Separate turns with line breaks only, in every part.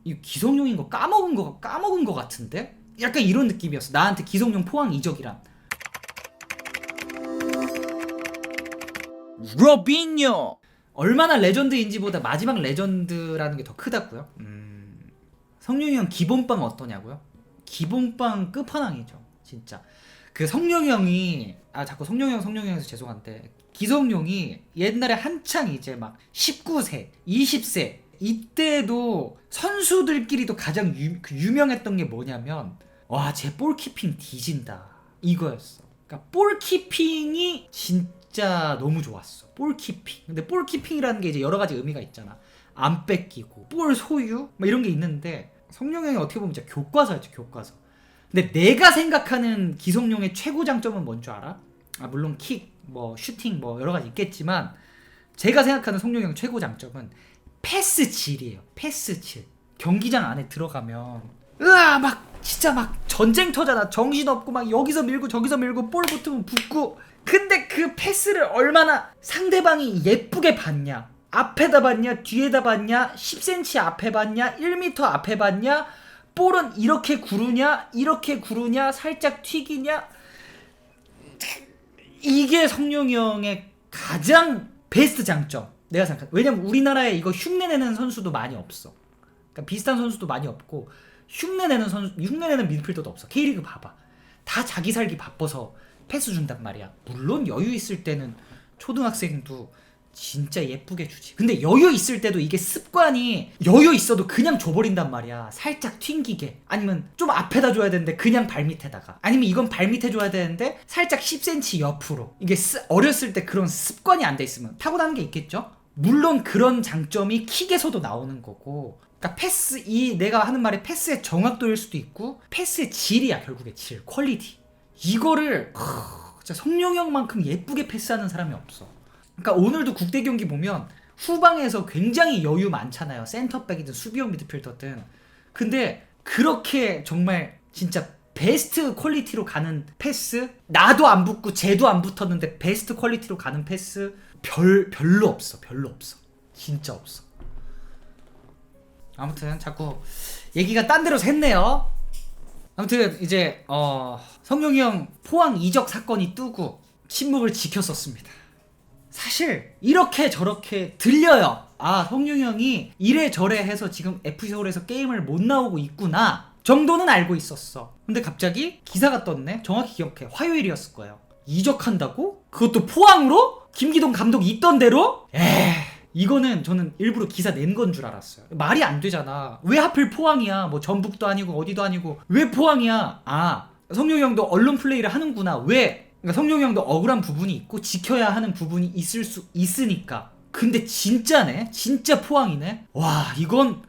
이 기성용인 거 까먹은 거 같은데? 약간 이런 느낌이었어. 나한테 기성용 포항 이적이란. 로빈요! 얼마나 레전드인지보다 마지막 레전드라는 게 더 크다고요? 성룡이 형 기본빵 어떠냐고요? 기본빵 끝판왕이죠. 진짜. 그 성룡이 형이 자꾸 성룡이 형에서 죄송한데 기성용이 옛날에 한창 이제 막 19세, 20세 이때도 선수들끼리도 가장 유명했던 게 뭐냐면 와, 쟤 볼키핑 뒤진다 이거였어. 그러니까 볼키핑이 진짜 너무 좋았어. 볼키핑. 근데 볼키핑이라는 게 이제 여러 가지 의미가 있잖아. 안 뺏기고 볼 소유 뭐 이런 게 있는데 성룡 형이 어떻게 보면 진짜 교과서였지, 교과서. 근데 내가 생각하는 기성용의 최고 장점은 뭔 줄 알아? 물론 킥, 뭐 슈팅 뭐 여러 가지 있겠지만 제가 생각하는 성룡 형 최고 장점은 패스 질이에요. 패스 질. 경기장 안에 들어가면 막 진짜 막 전쟁터잖아. 정신없고 막 여기서 밀고 저기서 밀고 볼 붙으면 붙고. 근데 그 패스를 얼마나 상대방이 예쁘게 봤냐. 앞에다 봤냐 뒤에다 봤냐 10cm 앞에 봤냐 1m 앞에 봤냐 볼은 이렇게 구르냐 살짝 튀기냐. 이게 성룡이 형의 가장 베스트 장점 내가 생각해. 왜냐면 우리나라에 이거 흉내내는 선수도 많이 없어. 그러니까 비슷한 선수도 많이 없고 흉내내는 미드필더도 없어. K리그 봐봐. 다 자기 살기 바빠서 패스 준단 말이야. 물론 여유 있을 때는 초등학생도 진짜 예쁘게 주지. 근데 여유 있을 때도 이게 습관이 여유 있어도 그냥 줘버린단 말이야. 살짝 튕기게. 아니면 좀 앞에다 줘야 되는데 그냥 발밑에다가. 아니면 이건 발밑에 줘야 되는데 살짝 10cm 옆으로. 이게 어렸을 때 그런 습관이 안 돼 있으면 타고나는 게 있겠죠? 물론 그런 장점이 킥에서도 나오는 거고. 그러니까 패스, 내가 하는 말이 패스의 정확도일 수도 있고 패스의 질이야. 결국에 질, 퀄리티. 이거를 진짜 성룡 형만큼 예쁘게 패스하는 사람이 없어. 그러니까 오늘도 국대 경기 보면 후방에서 굉장히 여유 많잖아요. 센터백이든 수비형 미드필더든. 근데 그렇게 정말 진짜 베스트 퀄리티로 가는 패스, 나도 안 붙고 쟤도 안 붙었는데 베스트 퀄리티로 가는 패스 별로 없어. 진짜 없어. 아무튼 자꾸 얘기가 딴 데로 샜네요. 아무튼 이제 성룡이 형 포항 이적 사건이 뜨고 침묵을 지켰었습니다. 사실 이렇게 저렇게 들려요. 성룡이 형이 이래저래 해서 지금 FC서울에서 게임을 못 나오고 있구나 정도는 알고 있었어. 근데 갑자기 기사가 떴네. 정확히 기억해. 화요일이었을 거예요. 이적한다고? 그것도 포항으로? 김기동 감독이 있던 대로? 이거는 저는 일부러 기사 낸 건 줄 알았어요. 말이 안 되잖아. 왜 하필 포항이야? 뭐 전북도 아니고 어디도 아니고 왜 포항이야? 성룡이 형도 언론 플레이를 하는구나. 왜? 그러니까 성룡이 형도 억울한 부분이 있고 지켜야 하는 부분이 있을 수 있으니까. 근데 진짜네? 진짜 포항이네? 와, 이거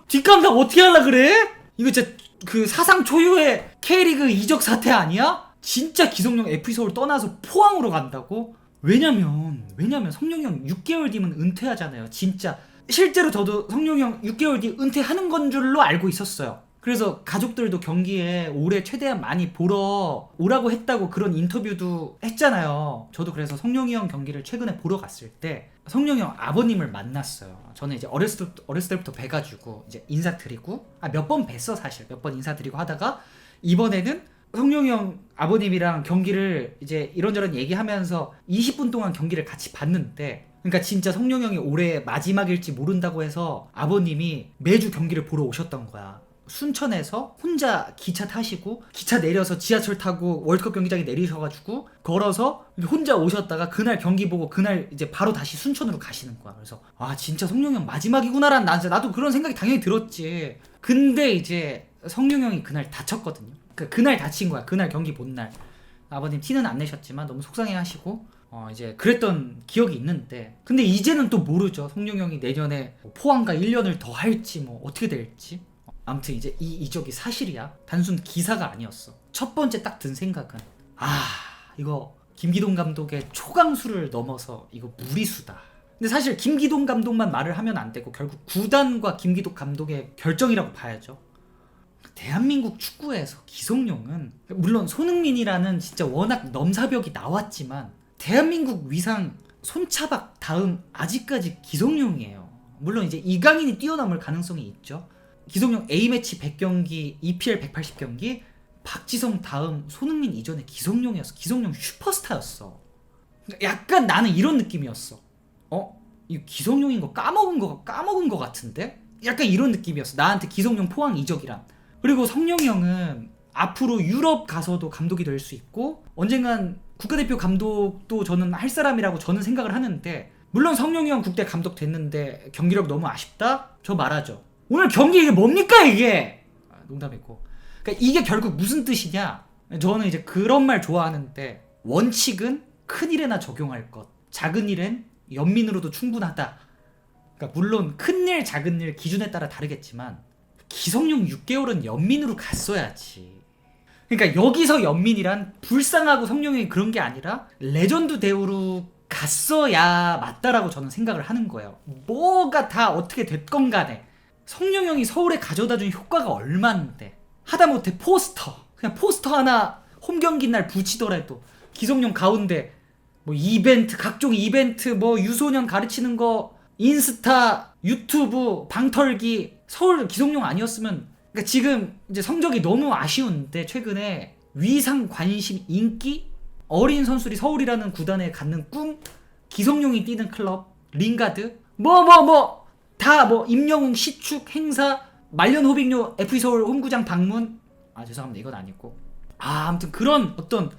뒷감당 어떻게 하려 그래? 이거 진짜 그 사상 초유의 K리그 이적 사태 아니야? 진짜 기성용 FC서울 떠나서 포항으로 간다고? 왜냐면 성룡이 형 6개월 뒤면 은퇴하잖아요. 진짜 실제로 저도 성룡이 형 6개월 뒤 은퇴하는 건 줄로 알고 있었어요. 그래서 가족들도 경기에 올해 최대한 많이 보러 오라고 했다고 그런 인터뷰도 했잖아요. 저도 그래서 성룡이 형 경기를 최근에 보러 갔을 때 성룡이 형 아버님을 만났어요. 저는 이제 어렸을 때부터 뵈가지고 이제 인사드리고 몇 번 뵀어. 사실 몇 번 인사드리고 하다가 이번에는 성룡이 형 아버님이랑 경기를 이제 이런저런 얘기하면서 20분 동안 경기를 같이 봤는데, 그러니까 진짜 성룡이 형이 올해 마지막일지 모른다고 해서 아버님이 매주 경기를 보러 오셨던 거야. 순천에서 혼자 기차 타시고 기차 내려서 지하철 타고 월드컵 경기장에 내리셔가지고 걸어서 혼자 오셨다가 그날 경기 보고 그날 이제 바로 다시 순천으로 가시는 거야. 그래서 진짜 성룡이 형 마지막이구나라는 나도 그런 생각이 당연히 들었지. 근데 이제 성룡이 형이 그날 다쳤거든요. 그날 다친 거야. 그날 경기 본 날. 아버님 티는 안 내셨지만 너무 속상해 하시고 이제 그랬던 기억이 있는데, 근데 이제는 또 모르죠. 성룡이 형이 내년에 포항과 1년을 더 할지 뭐 어떻게 될지. 아무튼 이제 이 이적이 사실이야. 단순 기사가 아니었어. 첫 번째 딱 든 생각은 이거 김기동 감독의 초강수를 넘어서 이거 무리수다. 근데 사실 김기동 감독만 말을 하면 안 되고 결국 구단과 김기동 감독의 결정이라고 봐야죠. 대한민국 축구에서 기성용은 물론 손흥민이라는 진짜 워낙 넘사벽이 나왔지만 대한민국 위상 손차박 다음 아직까지 기성용이에요. 물론 이제 이강인이 뛰어넘을 가능성이 있죠. 기성용 A매치 100경기, EPL 180경기, 박지성 다음 손흥민 이전에 기성용이었어. 기성용 슈퍼스타였어. 약간 나는 이런 느낌이었어. 이 기성용인 거 까먹은 거 같은데? 약간 이런 느낌이었어. 나한테 기성용 포항 이적이란. 그리고 성룡이 형은 앞으로 유럽 가서도 감독이 될 수 있고 언젠간 국가대표 감독도 저는 할 사람이라고 저는 생각을 하는데, 물론 성룡이 형 국대 감독 됐는데 경기력 너무 아쉽다? 저 말하죠. 오늘 경기 이게 뭡니까 이게? 농담이고. 그러니까 이게 결국 무슨 뜻이냐? 저는 이제 그런 말 좋아하는데, 원칙은 큰 일에나 적용할 것, 작은 일엔 연민으로도 충분하다. 그러니까 물론 큰 일 작은 일 기준에 따라 다르겠지만 기성용 6개월은 연민으로 갔어야지. 그러니까 여기서 연민이란 불쌍하고 성룡이 그런 게 아니라 레전드 대우로 갔어야 맞다라고 저는 생각을 하는 거예요. 뭐가 다 어떻게 됐건 간에 성룡 형이 서울에 가져다 준 효과가 얼만데, 하다못해 그냥 포스터 하나 홈경기 날 붙이더라도 기성용 가운데 뭐 이벤트, 각종 이벤트, 뭐 유소년 가르치는 거, 인스타, 유튜브, 방털기, 서울 기성용 아니었으면, 그러니까 지금 이제 성적이 너무 아쉬운데 최근에 위상, 관심, 인기, 어린 선수들이 서울이라는 구단에 갖는 꿈, 기성용이 뛰는 클럽, 링가드, 다 임영웅 시축 행사, 말년 호빙료 FC서울 홈구장 방문, 죄송합니다 이건 아니고, 아무튼 그런 어떤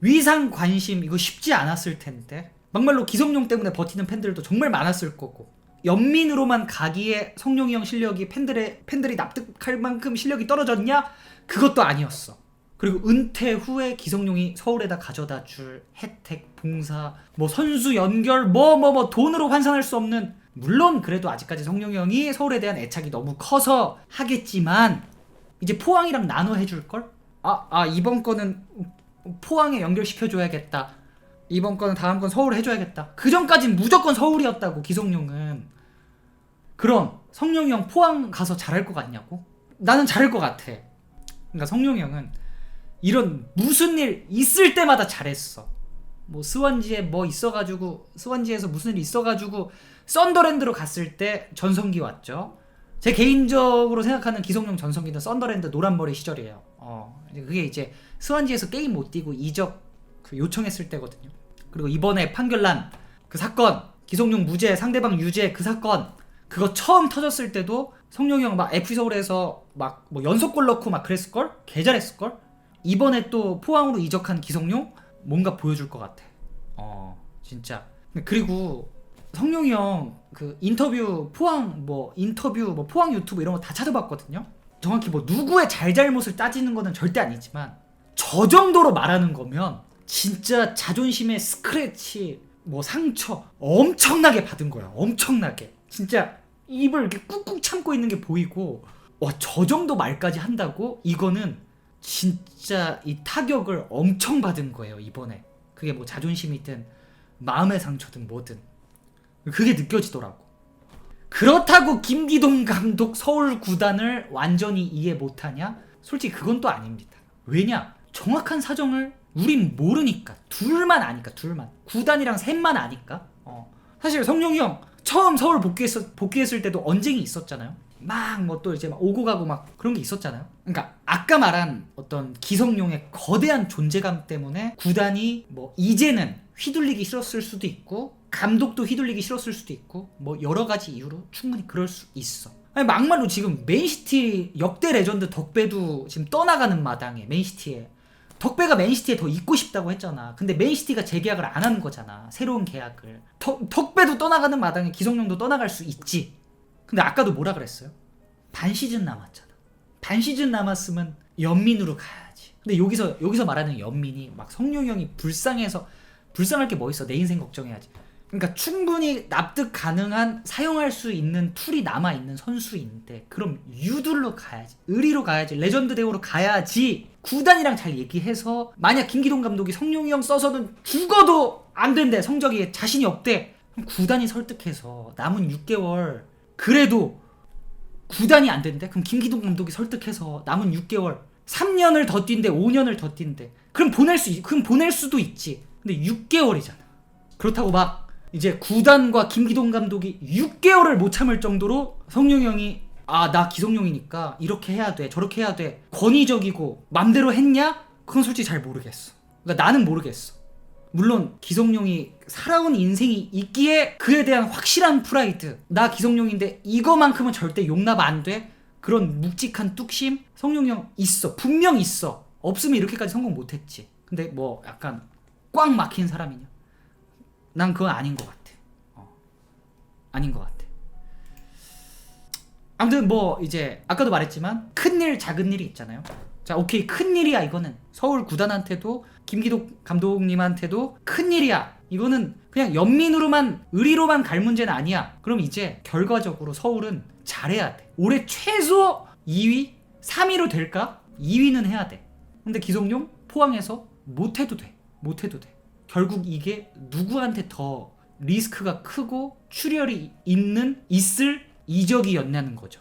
위상 관심 이거 쉽지 않았을 텐데, 막말로 기성용 때문에 버티는 팬들도 정말 많았을 거고, 연민으로만 가기에 성룡이 형 실력이 팬들이 납득할 만큼 실력이 떨어졌냐? 그것도 아니었어. 그리고 은퇴 후에 기성용이 서울에다 가져다 줄 혜택, 봉사, 뭐 선수 연결, 돈으로 환산할 수 없는, 물론 그래도 아직까지 성룡이 형이 서울에 대한 애착이 너무 커서 하겠지만 이제 포항이랑 나눠 해줄걸? 이번 거는 포항에 연결시켜줘야겠다, 이번 거는 다음 건 서울 해줘야겠다. 그 전까진 무조건 서울이었다고. 기성용은. 그럼 성룡이 형 포항 가서 잘할 것 같냐고? 나는 잘할 것 같아. 그러니까 성룡이 형은 이런 무슨 일 있을 때마다 잘했어. 뭐 스완지에 뭐 있어가지고, 스완지에서 무슨 일 있어가지고 썬더랜드로 갔을 때 전성기 왔죠. 제 개인적으로 생각하는 기성용 전성기는 썬더랜드 노란머리 시절이에요. 그게 이제 스완지에서 게임 못 뛰고 이적 요청했을 때거든요. 그리고 이번에 판결난 그 사건, 기성용 무죄 상대방 유죄 그 사건, 그거 처음 터졌을 때도 성룡이 형 막 FC서울에서 막 뭐 연속골 넣고 막 그랬을걸? 개 잘했을걸? 이번에 또 포항으로 이적한 기성용 뭔가 보여줄 것 같아. 진짜. 그리고 성룡이 형 그 인터뷰 포항 포항 유튜브 이런 거 다 찾아봤거든요. 정확히 뭐 누구의 잘잘못을 따지는 거는 절대 아니지만 저 정도로 말하는 거면 진짜 자존심에 스크래치, 뭐 상처 엄청나게 받은 거야. 엄청나게. 진짜 입을 이렇게 꾹꾹 참고 있는 게 보이고, 와, 저 정도 말까지 한다고? 이거는 진짜 이 타격을 엄청 받은 거예요, 이번에. 그게 뭐 자존심이든 마음의 상처든 뭐든. 그게 느껴지더라고. 그렇다고 김기동 감독 서울 구단을 완전히 이해 못하냐? 솔직히 그건 또 아닙니다. 왜냐? 정확한 사정을 우린 모르니까. 둘만 아니까. 구단이랑 셋만 아니까. 사실 성룡이 형 처음 서울 복귀했을 때도 언쟁이 있었잖아요. 막 뭐 또 이제 막 오고 가고 막 그런 게 있었잖아요. 그러니까 아까 말한 어떤 기성용의 거대한 존재감 때문에 구단이 뭐 이제는 휘둘리기 싫었을 수도 있고, 감독도 휘둘리기 싫었을 수도 있고, 뭐 여러 가지 이유로 충분히 그럴 수 있어. 아니 막말로 지금 맨시티 역대 레전드 덕배도 지금 떠나가는 마당에, 맨시티에 덕배가 맨시티에 더 있고 싶다고 했잖아. 근데 맨시티가 재계약을 안 하는 거잖아, 새로운 계약을. 덕배도 떠나가는 마당에 기성용도 떠나갈 수 있지. 근데 아까도 뭐라 그랬어요? 반 시즌 남았잖아. 반 시즌 남았으면 연민으로 가야지. 근데 여기서 말하는 연민이 막 성룡이 형이 불쌍해서, 불쌍할 게 뭐 있어, 내 인생 걱정해야지. 그러니까 충분히 납득 가능한 사용할 수 있는 툴이 남아있는 선수인데, 그럼 유들로 가야지, 의리로 가야지, 레전드 대우로 가야지. 구단이랑 잘 얘기해서, 만약 김기동 감독이 성룡이 형 써서는 죽어도 안 된대, 성적이 자신이 없대, 그럼 구단이 설득해서 남은 6개월, 그래도 구단이 안 된대? 그럼 김기동 감독이 설득해서 남은 6개월 3년을 더 뛴대, 5년을 더 뛴대. 그럼 보낼 수도 있지. 근데 6개월이잖아. 그렇다고 막 이제 구단과 김기동 감독이 6개월을 못 참을 정도로 성룡이 형이 나 기성용이니까 이렇게 해야 돼 저렇게 해야 돼 권위적이고 맘대로 했냐? 그건 솔직히 잘 모르겠어. 그러니까 나는 모르겠어. 물론 기성용이 살아온 인생이 있기에 그에 대한 확실한 프라이드, 나 기성용인데 이거만큼은 절대 용납 안 돼, 그런 묵직한 뚝심 성룡이 형 있어. 분명 있어. 없으면 이렇게까지 성공 못했지. 근데 뭐 약간 꽉 막힌 사람이냐? 난 그건 아닌 것 같아. 아닌 것 같아. 아무튼 뭐 이제 아까도 말했지만 큰일 작은 일이 있잖아요. 자, 오케이, 큰일이야. 이거는 서울 구단한테도 김기독 감독님한테도 큰일이야. 이거는 그냥 연민으로만 의리로만 갈 문제는 아니야. 그럼 이제 결과적으로 서울은 잘해야 돼. 올해 최소 2위? 3위로 될까? 2위는 해야 돼. 근데 기성용 포항에서 못해도 돼. 못해도 돼. 결국 이게 누구한테 더 리스크가 크고 출혈이 있을 이적이었냐는 거죠.